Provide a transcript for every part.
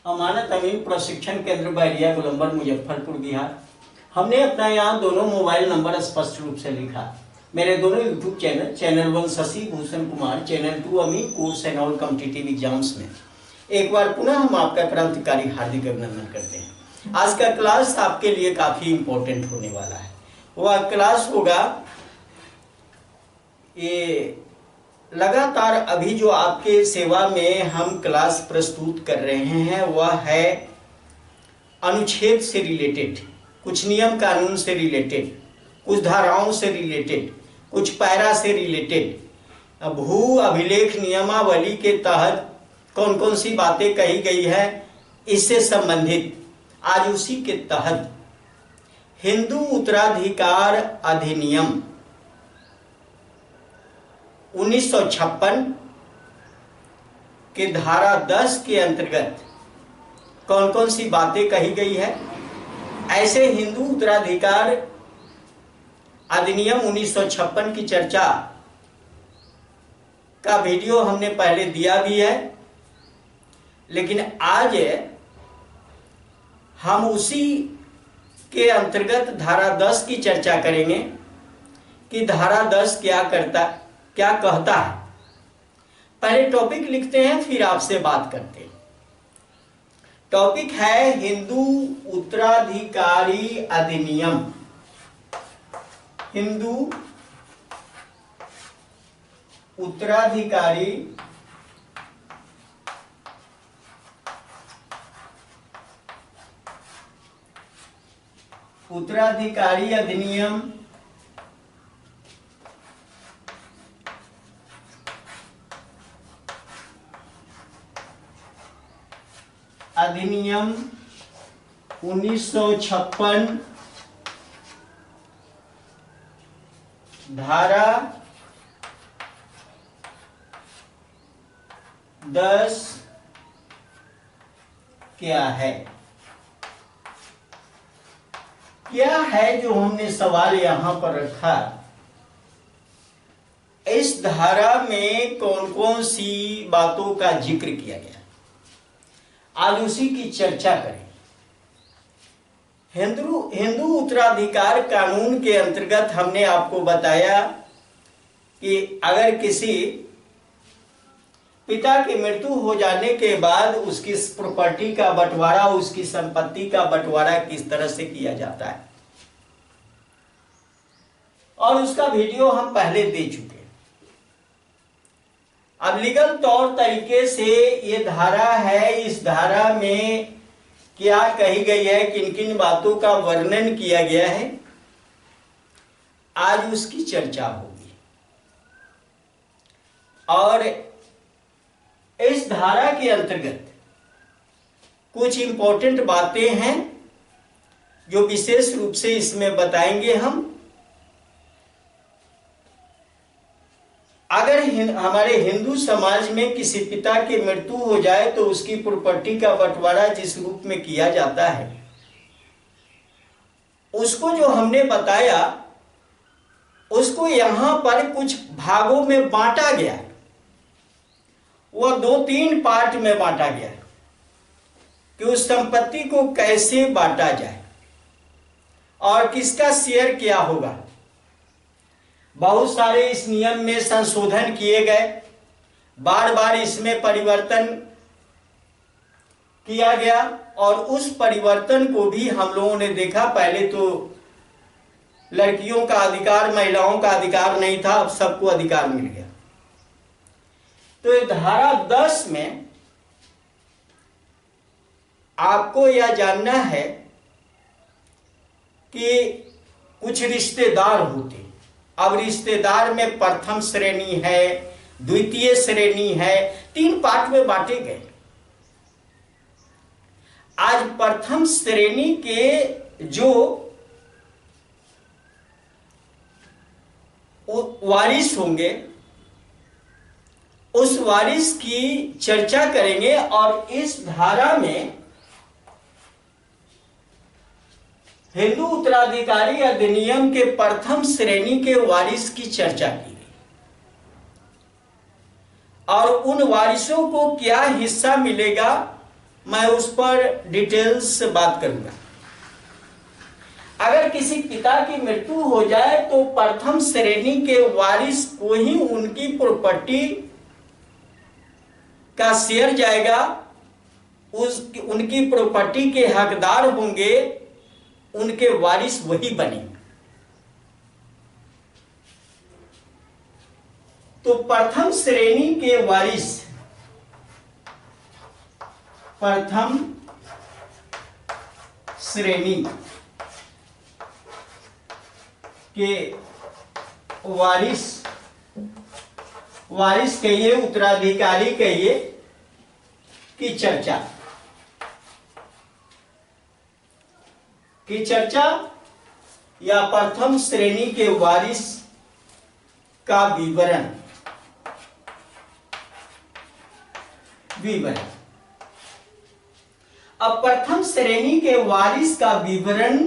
अमानत अमीन प्रशिक्षण केंद्र बैरिया गोलंबर मुजफ्फरपुर बिहार। हमने अपना यहाँ दोनों मोबाइल नंबर स्पष्ट रूप से लिखा। मेरे दोनों YouTube channel 1 Shashi Bhushan Kumar, channel 2 अमीन course and all competitive exams में एक बार पुनः हम आपका क्रांतिकारी हार्दिक अभिनंदन करते हैं। आज का क्लास आपके लिए काफी इंपॉर्टेंट होने वाला है। वह क्लास होगा ये लगातार अभी जो आपके सेवा में हम क्लास प्रस्तुत कर रहे हैं वह है अनुच्छेद से रिलेटेड, कुछ नियम कानून से रिलेटेड, कुछ धाराओं से रिलेटेड, कुछ पैरा से रिलेटेड, भू अभिलेख नियमावली के तहत कौन कौन सी बातें कही गई है इससे संबंधित। आज उसी के तहत हिंदू उत्तराधिकार अधिनियम 1956 के धारा 10 के अंतर्गत कौन कौन सी बातें कही गई है। ऐसे हिंदू उत्तराधिकार अधिनियम 1956 की चर्चा का वीडियो हमने पहले दिया भी है, लेकिन आज हम उसी के अंतर्गत धारा 10 की चर्चा करेंगे कि धारा 10 क्या कहता है। पहले टॉपिक लिखते हैं फिर आपसे बात करते हैं। टॉपिक है हिंदू उत्तराधिकारी अधिनियम। हिंदू उत्तराधिकारी अधिनियम अधिनियम 1956 धारा 10 क्या है जो हमने सवाल यहां पर रखा। इस धारा में कौन कौन सी बातों का जिक्र किया गया, आज उसी की चर्चा करें। हिंदू उत्तराधिकार कानून के अंतर्गत हमने आपको बताया कि अगर किसी पिता की मृत्यु हो जाने के बाद उसकी प्रॉपर्टी का बंटवारा, उसकी संपत्ति का बंटवारा किस तरह से किया जाता है, और उसका वीडियो हम पहले दे चुके। अब लीगल तौर तरीके से ये धारा है, इस धारा में क्या कही गई है, किन किन बातों का वर्णन किया गया है, आज उसकी चर्चा होगी। और इस धारा के अंतर्गत कुछ इंपॉर्टेंट बातें हैं जो विशेष रूप से इसमें बताएंगे हम। अगर हमारे हिंदू समाज में किसी पिता की मृत्यु हो जाए तो उसकी प्रॉपर्टी का बंटवारा जिस रूप में किया जाता है, उसको जो हमने बताया उसको यहां पर कुछ भागों में बांटा गया है। वह 2-3 पार्ट में बांटा गया है कि उस संपत्ति को कैसे बांटा जाए और किसका शेयर क्या होगा। बहुत सारे इस नियम में संशोधन किए गए, बार बार इसमें परिवर्तन किया गया, और उस परिवर्तन को भी हम लोगों ने देखा। पहले तो लड़कियों का अधिकार, महिलाओं का अधिकार नहीं था, अब सबको अधिकार मिल गया। तो धारा 10 में आपको यह जानना है कि कुछ रिश्तेदार होते। अब रिश्तेदार में प्रथम श्रेणी है, द्वितीय श्रेणी है, 3 पार्ट में बांटे गए। आज प्रथम श्रेणी के जो वारिस होंगे उस वारिस की चर्चा करेंगे, और इस धारा में हिंदू उत्तराधिकारी अधिनियम के प्रथम श्रेणी के वारिस की चर्चा की गई, और उन वारिसों को क्या हिस्सा मिलेगा मैं उस पर डिटेल्स से बात करूंगा। अगर किसी पिता की मृत्यु हो जाए तो प्रथम श्रेणी के वारिस को ही उनकी प्रॉपर्टी का शेयर जाएगा, उनकी प्रॉपर्टी के हकदार होंगे, उनके वारिस वही बनेंगे। तो प्रथम श्रेणी के वारिस, प्रथम श्रेणी के वारिस, वारिस कहिए, उत्तराधिकारी कहिए, की चर्चा या प्रथम श्रेणी के वारिस का विवरण। अब प्रथम श्रेणी के वारिस का विवरण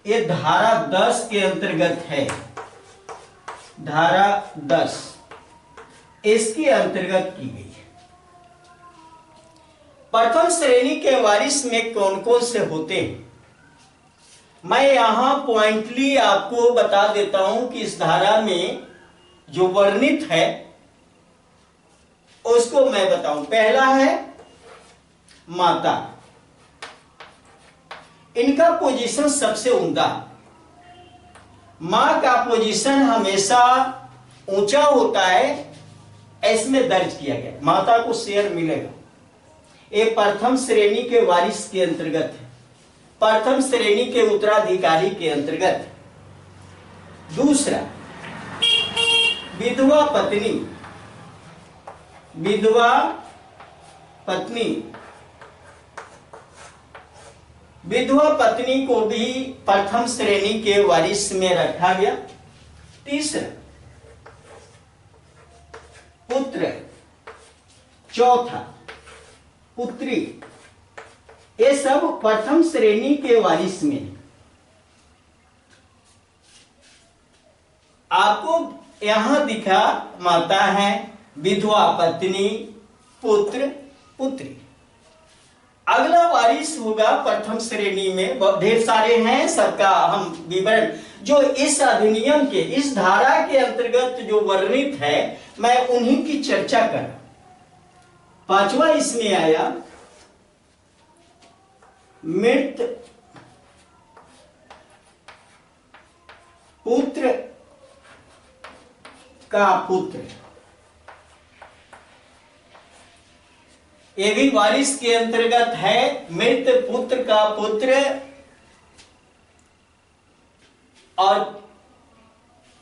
ये धारा 10 के अंतर्गत है। धारा 10 इसके अंतर्गत की गई है। प्रथम श्रेणी के वारिस में कौन कौन से होते हैं, मैं यहां पॉइंटली आपको बता देता हूं कि इस धारा में जो वर्णित है उसको मैं बताऊं। पहला है माता, इनका पोजीशन सबसे उम्दा। मां का पोजीशन हमेशा ऊंचा होता है, इसमें दर्ज किया गया, माता को शेयर मिलेगा। ये प्रथम श्रेणी के वारिस के अंतर्गत है, प्रथम श्रेणी के उत्तराधिकारी के अंतर्गत। दूसरा विधवा पत्नी, विधवा पत्नी, विधवा पत्नी को भी प्रथम श्रेणी के वारिस में रखा गया। तीसरा पुत्र, चौथा पुत्री, ये सब प्रथम श्रेणी के वारिस में। आपको यहां दिखा माता है, विधवा पत्नी, पुत्र, पुत्री। अगला वारिस होगा प्रथम श्रेणी में, ढेर सारे हैं, सबका हम विवरण जो इस अधिनियम के, इस धारा के अंतर्गत जो वर्णित है, मैं उन्हीं की चर्चा कर। पांचवा इसमें आया मृत पुत्र का पुत्र, ये भी वारिस के अंतर्गत है। मृत पुत्र का पुत्र, और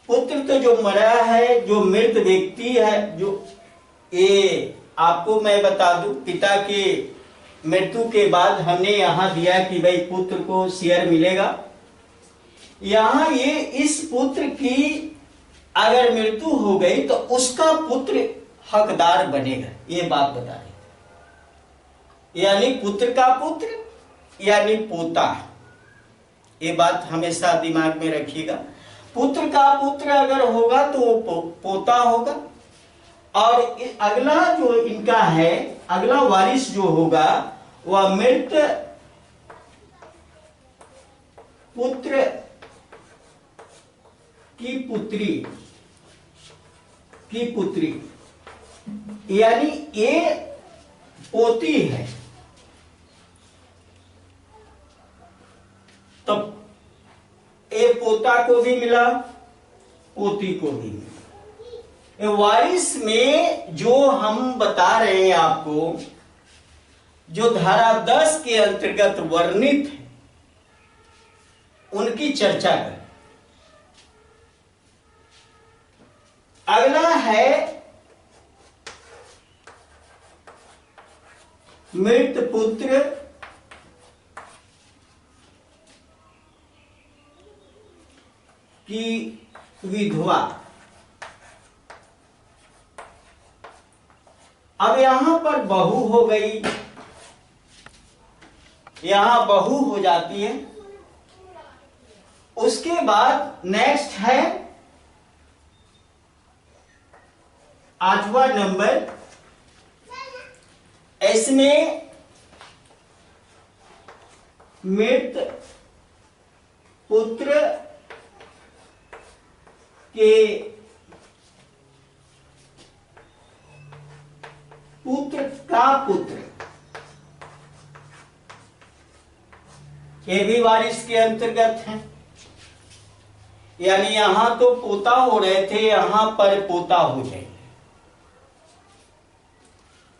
पुत्र तो जो मरा है, जो मृत व्यक्ति है, जो ये आपको मैं बता दूं, पिता के मृत्यु के बाद हमने यहां दिया कि भाई पुत्र को शेयर मिलेगा। यहां ये इस पुत्र की अगर मृत्यु हो गई तो उसका पुत्र हकदार बनेगा, ये बात बता रहे, यानी पुत्र का पुत्र यानी पोता। ये बात हमेशा दिमाग में रखिएगा। पुत्र का पुत्र अगर होगा तो वो पोता होगा। और अगला जो इनका है, अगला वारिस जो होगा वह मृत पुत्र की पुत्री, यानी ये पोती है, तब ये पोता को भी मिला, पोती को भी मिला। वारिस में जो हम बता रहे हैं आपको, जो धारा 10 के अंतर्गत वर्णित है, उनकी चर्चा करें। अगला है मृत पुत्र की विधवा। अब यहां पर बहू हो गई, यहां बहू हो जाती है। उसके बाद नेक्स्ट है 8वां नंबर इसमें मृत पुत्र के पुत्र का पुत्र, ये भी वारिस के अंतर्गत है। यानी यहां तो पोता हो रहे थे, यहां पर पोता हो जाएंगे।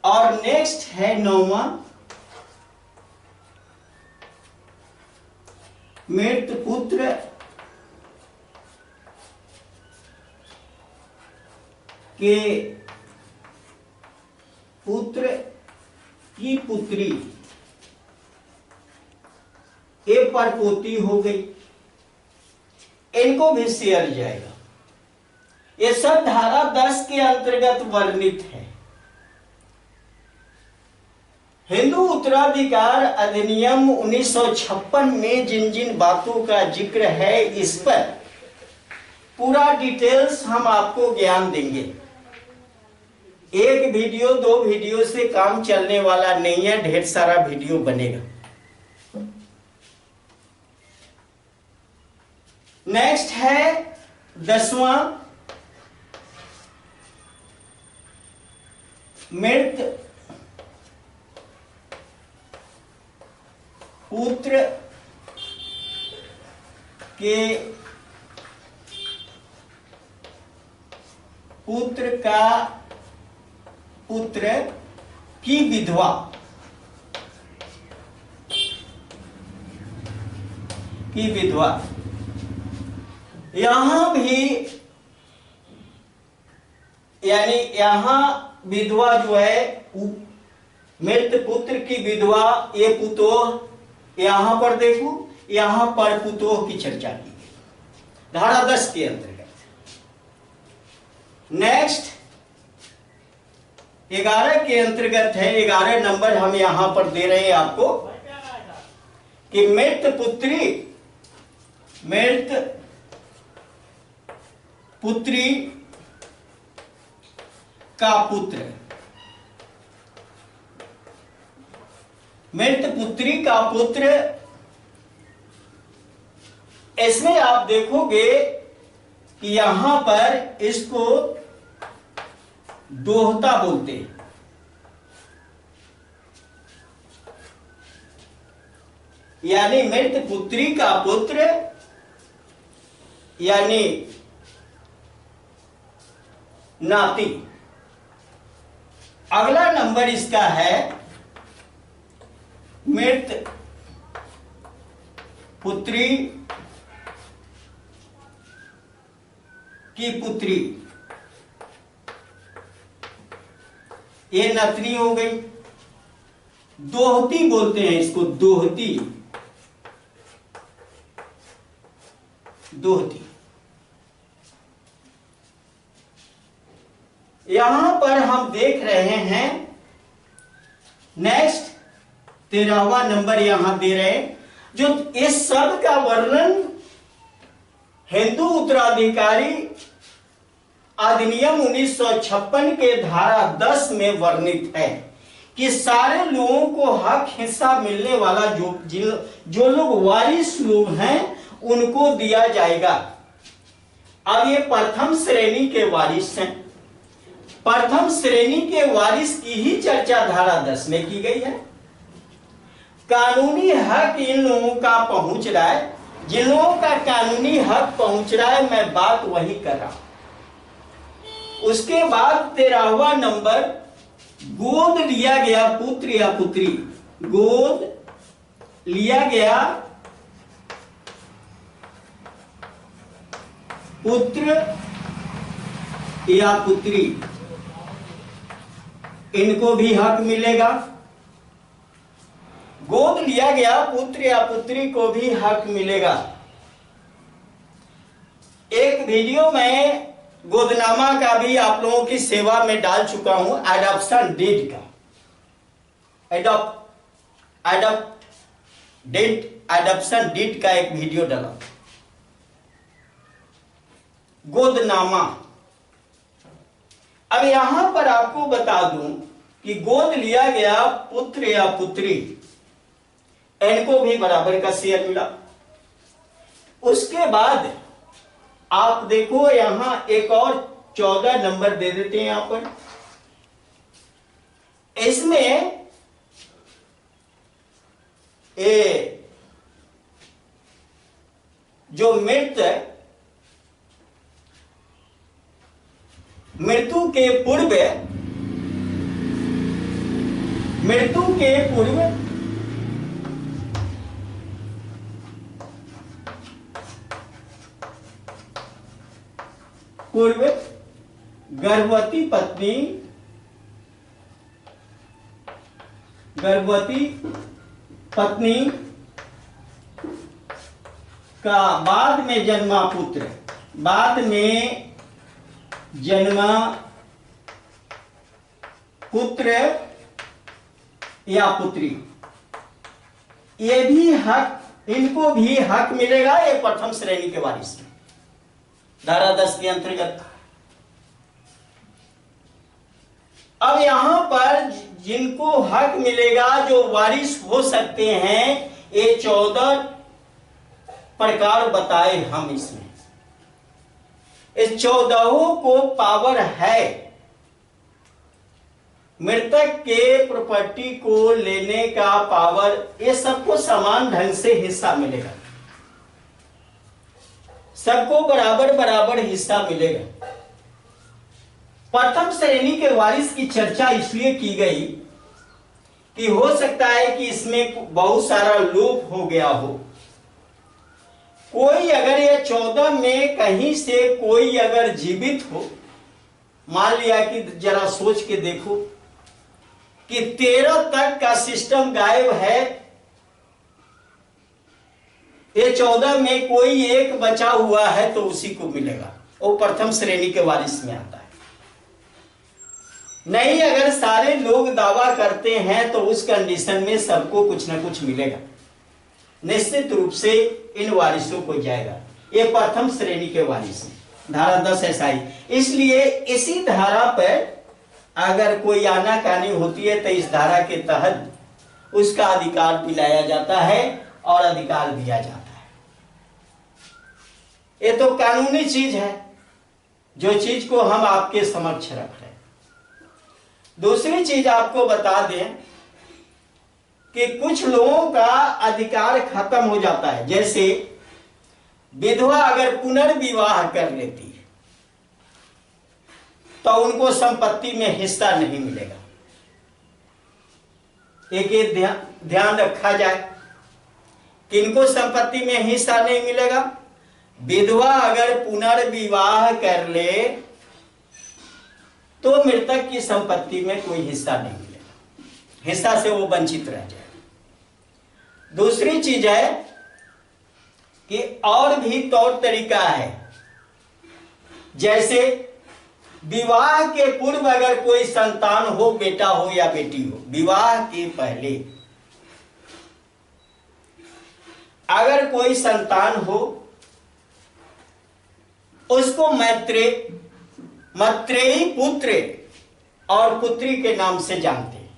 और नेक्स्ट है 9वां, मृत पुत्र के पुत्र की पुत्री, ये परपोती हो गई, इनको भी शेयर जाएगा। ये सब धारा 10 के अंतर्गत वर्णित है। हिंदू उत्तराधिकार अधिनियम 1956 में जिन जिन बातों का जिक्र है, इस पर पूरा डिटेल्स हम आपको ज्ञान देंगे। एक वीडियो 2 वीडियो से काम चलने वाला नहीं है, ढेर सारा वीडियो बनेगा। नेक्स्ट है 10वां, मृत पुत्र के पुत्र का पुत्र की विधवा, की विधवा। यहां भी यानी यहां विधवा जो है, मृत पुत्र की विधवा, ये पुतोह, यहां पर देखो, यहां पर पुतोह की चर्चा की गई धारा 10 के अंतर्गत। नेक्स्ट 11 के अंतर्गत है, 11 नंबर हम यहां पर दे रहे हैं आपको कि मृत पुत्री का पुत्र, मृत पुत्री का पुत्र। इसमें आप देखोगे कि यहां पर इसको दोहता बोलते हैं। यानी मृत पुत्री का पुत्र, यानी नाती। अगला नंबर इसका है मृत पुत्री की पुत्री, ये नतनी हो गई। दोहती बोलते हैं इसको, दोहती, दोहती। यहां पर हम देख रहे हैं नेक्स्ट 13वां नंबर यहां दे रहे हैं, जो इस सब का वर्णन हिंदू उत्तराधिकारी अधिनियम 1956 के धारा 10 में वर्णित है कि सारे लोगों को हक हिस्सा मिलने वाला जो लोग वारिस लोग हैं उनको दिया जाएगा। अब ये प्रथम श्रेणी के वारिस हैं। प्रथम श्रेणी के वारिस की ही चर्चा धारा 10 में की गई है। कानूनी हक इन लोगों का पहुंच रहा है, जिन लोगों का कानूनी हक पहुंच रहा है, मैं बात वही कर रहा हूं। उसके बाद 13वां नंबर, गोद लिया गया पुत्र या पुत्री, गोद लिया गया पुत्र या पुत्री, इनको भी हक मिलेगा। गोद लिया गया पुत्र या पुत्री को भी हक मिलेगा। एक वीडियो में गोदनामा का भी आप लोगों की सेवा में डाल चुका हूं, एडॉप्शन डीड का, एडॉप्शन डीड का एक वीडियो डाला। गोदनामा। अब यहां पर आपको बता दूं कि गोद लिया गया पुत्र या पुत्री, n को भी बराबर का शेयर मिला। उसके बाद आप देखो यहां एक और 14 नंबर दे देते हैं यहां पर। इसमें जो मृत्यु के पूर्व गर्भवती पत्नी का बाद में जन्मा पुत्र या पुत्री, ये भी हक, इनको भी हक मिलेगा ये प्रथम श्रेणी के वारिस में, धारा 10 के अंतर्गत। अब यहां पर जिनको हक मिलेगा, जो वारिस हो सकते हैं, ये 14 प्रकार बताए हम इसमें। इस 14 को पावर है मृतक के प्रॉपर्टी को लेने का पावर, ये सबको समान ढंग से हिस्सा मिलेगा, सबको बराबर बराबर हिस्सा मिलेगा। प्रथम श्रेणी के वारिस की चर्चा इसलिए की गई कि हो सकता है कि इसमें बहुत सारा लोप हो गया हो। कोई अगर ये 14 में कहीं से कोई अगर जीवित हो, मान लिया कि जरा सोच के देखो कि 13 तक का सिस्टम गायब है, ये 14 में कोई एक बचा हुआ है तो उसी को मिलेगा, वो प्रथम श्रेणी के वारिस में आता है। नहीं, अगर सारे लोग दावा करते हैं तो उस कंडीशन में सबको कुछ ना कुछ मिलेगा, निश्चित रूप से इन वारिसों को जाएगा। ये प्रथम श्रेणी के वारिस हैं, धारा 10 SI। इसलिए इसी धारा पर अगर कोई आनाकानी होती है तो इस धारा के तहत उसका अधिकार दिलाया जाता है और अधिकार दिया जाता है। ये तो कानूनी चीज है, जो चीज को हम आपके समक्ष रख रहे हैं। दूसरी चीज आपको बता दें कि कुछ लोगों का अधिकार खत्म हो जाता है, जैसे विधवा अगर पुनर्विवाह कर लेती है तो उनको संपत्ति में हिस्सा नहीं मिलेगा। एक ध्यान रखा जाए, किनको संपत्ति में हिस्सा नहीं मिलेगा? विधवा अगर पुनर्विवाह कर ले तो मृतक की संपत्ति में कोई हिस्सा नहीं मिलेगा, हिस्सा से वो वंचित रह जाए। दूसरी चीज है कि और भी तौर तरीका है, जैसे विवाह के पूर्व अगर कोई संतान हो, बेटा हो या बेटी हो, विवाह के पहले अगर कोई संतान हो, उसको मैत्रेयी पुत्र और पुत्री के नाम से जानते हैं,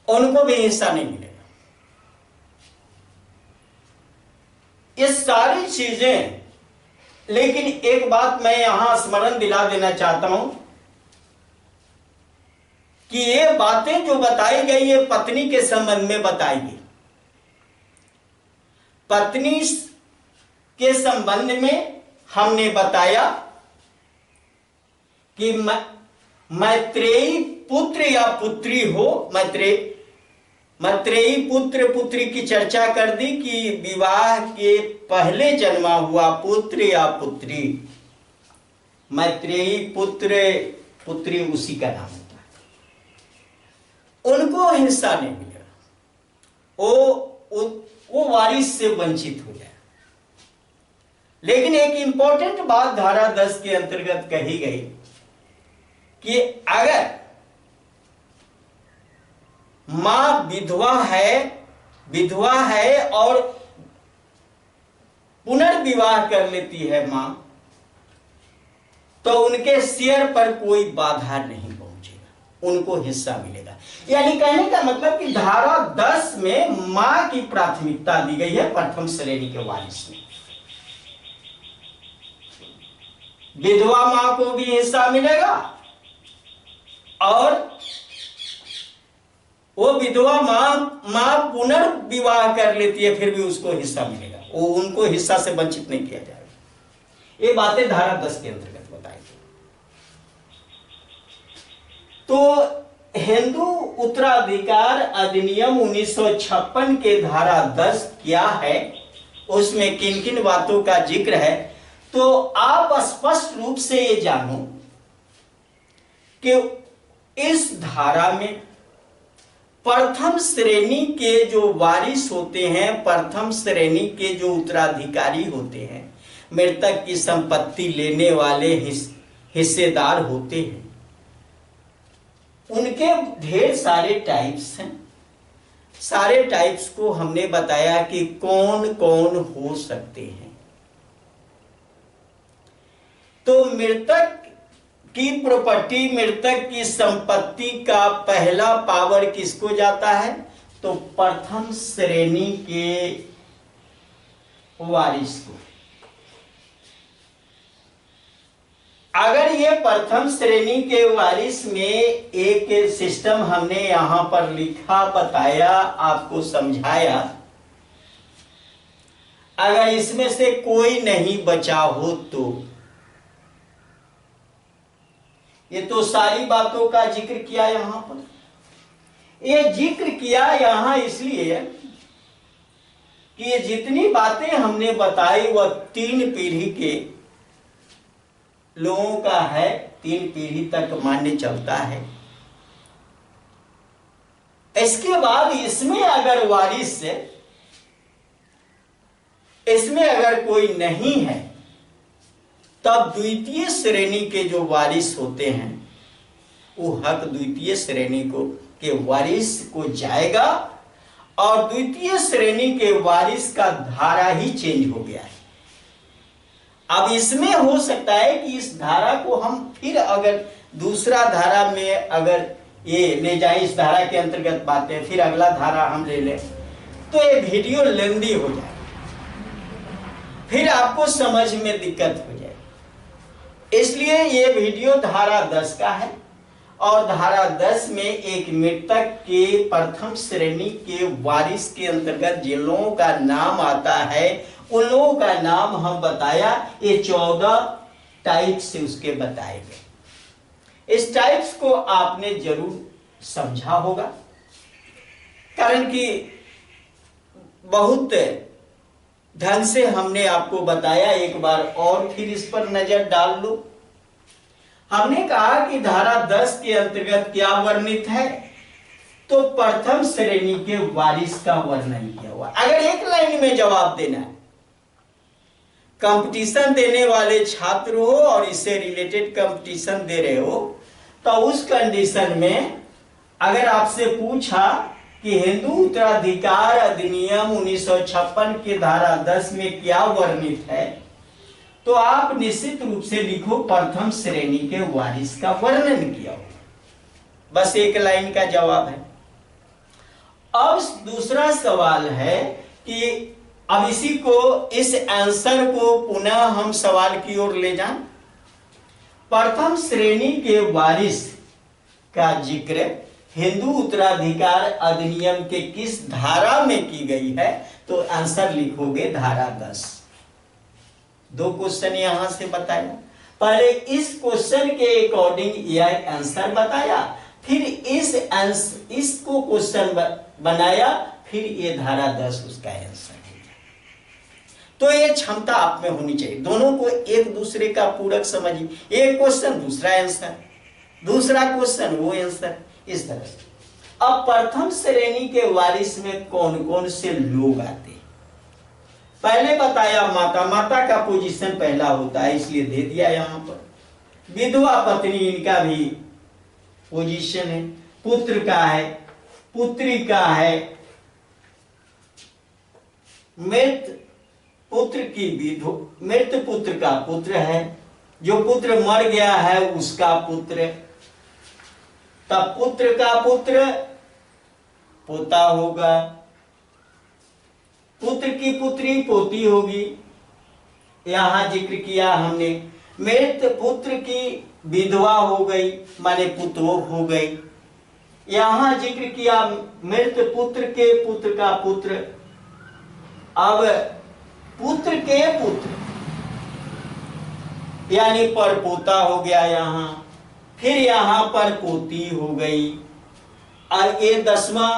उनको भी हिस्सा नहीं मिलेगा। ये सारी चीजें, लेकिन एक बात मैं यहां स्मरण दिला देना चाहता हूं कि ये बातें जो बताई गई ये पत्नी के संबंध में बताई गई। पत्नी के संबंध में हमने बताया कि मैत्रेयी पुत्र या पुत्री हो, मैत्रेयी पुत्र पुत्री की चर्चा कर दी कि विवाह के पहले जन्मा हुआ पुत्र या पुत्री, मैत्रेयी पुत्र पुत्री उसी का नाम होता है, उनको हिस्सा नहीं मिलेगा, वो वारिस से वंचित हो जाए। लेकिन एक इंपॉर्टेंट बात धारा 10 के अंतर्गत कही गई कि अगर मां विधवा है और पुनर्विवाह कर लेती है मां, तो उनके शेयर पर कोई बाधा नहीं पहुंचेगा, उनको हिस्सा मिलेगा। यानी कहने का मतलब कि धारा 10 में मां की प्राथमिकता दी गई है प्रथम श्रेणी के वारिस में। विधवा मां को भी हिस्सा मिलेगा और वो विधवा मां पुनर्विवाह कर लेती है फिर भी उसको हिस्सा मिलेगा, वो उनको हिस्सा से वंचित नहीं किया जाएगा। ये बातें धारा 10 के अंतर्गत बताई। तो हिंदू उत्तराधिकार अधिनियम 1956 के धारा 10 क्या है, उसमें किन किन बातों का जिक्र है, तो आप स्पष्ट रूप से ये जानो कि इस धारा में प्रथम श्रेणी के जो वारिस होते हैं, प्रथम श्रेणी के जो उत्तराधिकारी होते हैं, मृतक की संपत्ति लेने वाले हिस्सेदार होते हैं, उनके ढेर सारे टाइप्स हैं। सारे टाइप्स को हमने बताया कि कौन कौन हो सकते हैं। तो मृतक की प्रॉपर्टी, मृतक की संपत्ति का पहला पावर किसको जाता है, तो प्रथम श्रेणी के वारिस को। अगर ये प्रथम श्रेणी के वारिस में एक सिस्टम हमने यहां पर लिखा, बताया, आपको समझाया, अगर इसमें से कोई नहीं बचा हो तो ये तो सारी बातों का जिक्र किया यहां पर। ये जिक्र किया यहां इसलिए कि ये जितनी बातें हमने बताई वह 3 पीढ़ी के लोगों का है, 3 पीढ़ी तक मान्य चलता है। इसके बाद इसमें अगर वारिस से इसमें अगर कोई नहीं है तब द्वितीय श्रेणी के जो वारिस होते हैं वो हक द्वितीय श्रेणी को के वारिस को जाएगा और द्वितीय श्रेणी के वारिस का धारा ही चेंज हो गया है। अब इसमें हो सकता है कि इस धारा को हम फिर अगर दूसरा धारा में अगर ये ले जाए, इस धारा के अंतर्गत बातें, फिर अगला धारा हम ले लें तो ये वीडियो लेंदी हो जाए, फिर आपको समझ में दिक्कत हो जाए। इसलिए ये वीडियो धारा 10 का है और धारा 10 में एक मृतक के प्रथम श्रेणी के वारिस के अंतर्गत जिन लोगों का नाम आता है उन लोगों का नाम हम बताया। ये 14 टाइप से उसके बताए गए। इस टाइप्स को आपने जरूर समझा होगा, कारण कि बहुत ढंग से हमने आपको बताया। एक बार और फिर इस पर नजर डाल लो। हमने कहा कि धारा 10 के अंतर्गत क्या वर्णित है, तो प्रथम श्रेणी के वारिस का वर्णन किया हुआ। अगर एक लाइन में जवाब देना है, कंपटीशन देने वाले छात्र हो और इससे रिलेटेड कंपटीशन दे रहे हो, तो उस कंडीशन में अगर आपसे पूछा कि हिंदू उत्तराधिकार अधिनियम 1956 के धारा 10 में क्या वर्णित है, तो आप निश्चित रूप से लिखो प्रथम श्रेणी के वारिस का वर्णन किया हो। बस एक लाइन का जवाब है। अब दूसरा सवाल है कि अब इसी को, इस आंसर को पुनः हम सवाल की ओर ले जाएं। प्रथम श्रेणी के वारिस का जिक्र हिंदू उत्तराधिकार अधिनियम के किस धारा में की गई है, तो आंसर लिखोगे धारा 10। 2 क्वेश्चन यहां से बताया। पहले इस क्वेश्चन के अकॉर्डिंग यह आंसर बताया, फिर इसको क्वेश्चन बनाया, फिर ये धारा 10 उसका आंसर है। तो ये क्षमता आप में होनी चाहिए, दोनों को एक दूसरे का पूरक समझिए। एक क्वेश्चन दूसरा आंसर, दूसरा क्वेश्चन वो आंसर, इस तरह से। अब प्रथम श्रेणी के वारिस में कौन कौन से लोग आते हैं, पहले बताया माता, माता का पोजीशन पहला होता है इसलिए दे दिया यहां पर। विधवा पत्नी, इनका भी पोजीशन है। पुत्र का है, पुत्री का है, मृत पुत्र की विधवा, मृत पुत्र का पुत्र है, जो पुत्र मर गया है उसका पुत्र, तब पुत्र का पुत्र पोता होगा, पुत्र की पुत्री पोती होगी। यहां जिक्र किया हमने मृत पुत्र की विधवा हो गई, माने पुतोह हो गई। यहां जिक्र किया मृत पुत्र के पुत्र का पुत्र, अब पुत्र के पुत्र यानी परपोता हो गया यहां, फिर यहां पर पोती हो गई। और ये 10वां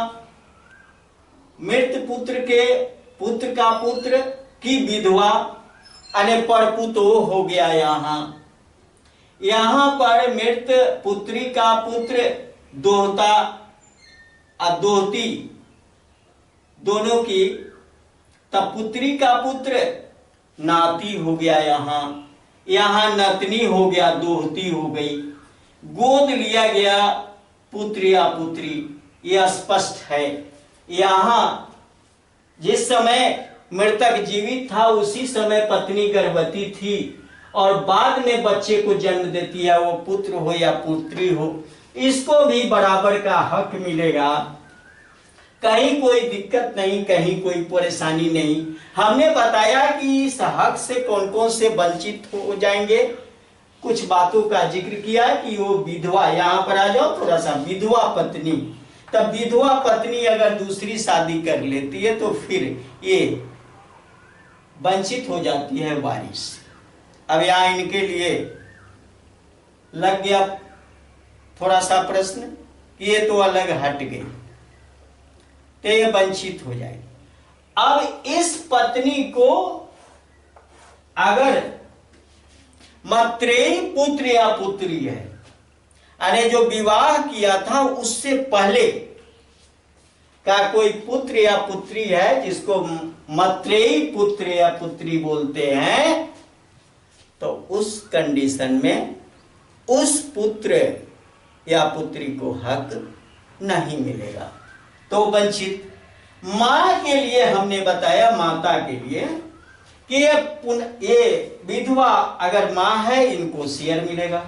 मृत पुत्र के पुत्र का पुत्र की विधवा अने परपुतोह हो गया। यहां पर मृत पुत्री का पुत्र दोहता और दोहती दोनों की, तब पुत्री का पुत्र नाती हो गया। यहां नतनी हो गया, दोहती हो गई। गोद लिया गया पुत्र या पुत्री, यह स्पष्ट है। यहां जिस समय मृतक जीवित था उसी समय पत्नी गर्भवती थी और बाद में बच्चे को जन्म देती है, वो पुत्र हो या पुत्री हो, इसको भी बराबर का हक मिलेगा। कहीं कोई दिक्कत नहीं, कहीं कोई परेशानी नहीं। हमने बताया कि इस हक से कौन कौन से वंचित हो जाएंगे, कुछ बातों का जिक्र किया कि वो विधवा, यहां पर आ जाओ थोड़ा सा, विधवा पत्नी। तब विधवा पत्नी अगर दूसरी शादी कर लेती है तो फिर ये वंचित हो जाती है वारिस। अब यहां इनके लिए लग गया थोड़ा सा प्रश्न कि ये तो अलग हट गई, तो ये वंचित हो जाएगी। अब इस पत्नी को अगर मात्रेयी पुत्र या पुत्री है, अरे जो विवाह किया था उससे पहले का कोई पुत्र या पुत्री है जिसको मात्रेयी पुत्र या पुत्री बोलते हैं, तो उस कंडीशन में उस पुत्र या पुत्री को हक नहीं मिलेगा, तो वंचित। मां के लिए हमने बताया, माता के लिए कि ये विधवा अगर मां है इनको शेयर मिलेगा।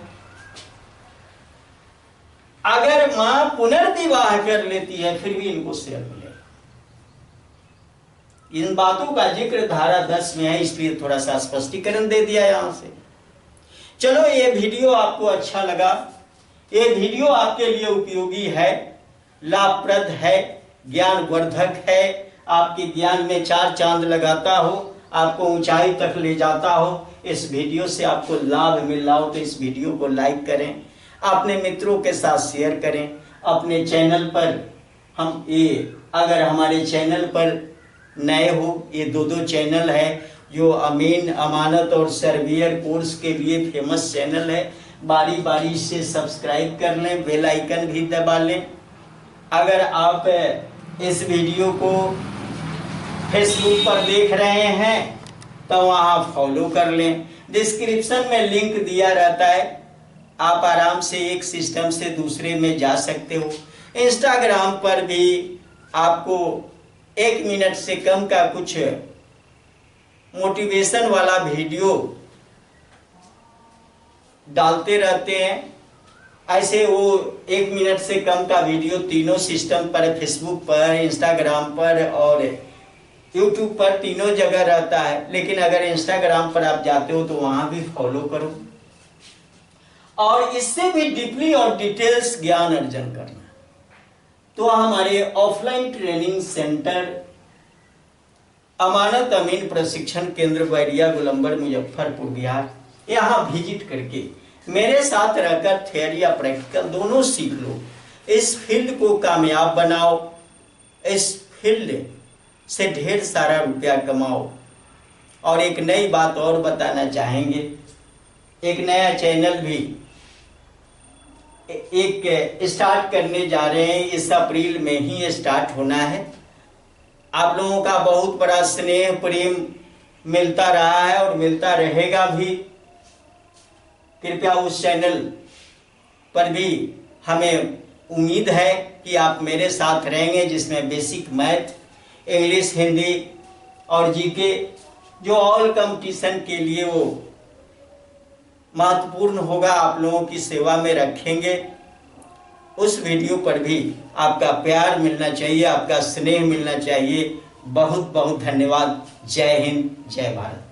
अगर मां पुनर्विवाह कर लेती है फिर भी इनको शेयर मिलेगा। इन बातों का जिक्र धारा 10 में है, इसलिए थोड़ा सा स्पष्टीकरण दे दिया यहां से। चलो, ये वीडियो आपको अच्छा लगा, ये वीडियो आपके लिए उपयोगी है, लाभप्रद है, ज्ञानवर्धक है, आपके ज्ञान में 4 चांद लगाता हो, आपको ऊंचाई तक ले जाता हो। इस वीडियो से आपको लाभ मिल रहा हो तो इस वीडियो को लाइक करें, अपने मित्रों के साथ शेयर करें। अपने चैनल पर हम ये, अगर हमारे चैनल पर नए हो, ये 2 चैनल है जो अमीन अमानत और सर्वियर कोर्स के लिए फेमस चैनल है, बारी बारी से सब्सक्राइब कर लें, बेल आइकन भी दबा लें। अगर आप इस वीडियो को फेसबुक पर देख रहे हैं तो वहाँ फॉलो कर लें, डिस्क्रिप्शन में लिंक दिया रहता है, आप आराम से एक सिस्टम से दूसरे में जा सकते हो। इंस्टाग्राम पर भी आपको 1 मिनट से कम का कुछ मोटिवेशन वाला वीडियो डालते रहते हैं। ऐसे वो 1 मिनट से कम का वीडियो तीनों सिस्टम पर, फेसबुक पर, इंस्टाग्राम पर और यूट्यूब पर, तीनों जगह रहता है। लेकिन अगर इंस्टाग्राम पर आप जाते हो तो वहां भी फॉलो करो और इससे भी डीपली और डिटेल्स ज्ञान अर्जन करना। तो हमारे ऑफलाइन ट्रेनिंग सेंटर अमानत अमीन प्रशिक्षण केंद्र बैरिया गोलंबर मुजफ्फरपुर बिहार, यहाँ विजिट करके मेरे साथ रहकर थियरी या प्रैक्टिकल दोनों सीख लो। इस फील्ड को कामयाब बनाओ, इस फील्ड से ढेर सारा रुपया कमाओ। और एक नई बात और बताना चाहेंगे, एक नया चैनल भी एक स्टार्ट करने जा रहे हैं, इस अप्रैल में ही स्टार्ट होना है। आप लोगों का बहुत बड़ा स्नेह प्रेम मिलता रहा है और मिलता रहेगा भी। कृपया उस चैनल पर भी हमें उम्मीद है कि आप मेरे साथ रहेंगे, जिसमें बेसिक मैथ, इंग्लिश, हिंदी और जीके जो ऑल कंपटीशन के लिए वो महत्वपूर्ण होगा, आप लोगों की सेवा में रखेंगे। उस वीडियो पर भी आपका प्यार मिलना चाहिए, आपका स्नेह मिलना चाहिए। बहुत बहुत धन्यवाद। जय हिंद, जय भारत।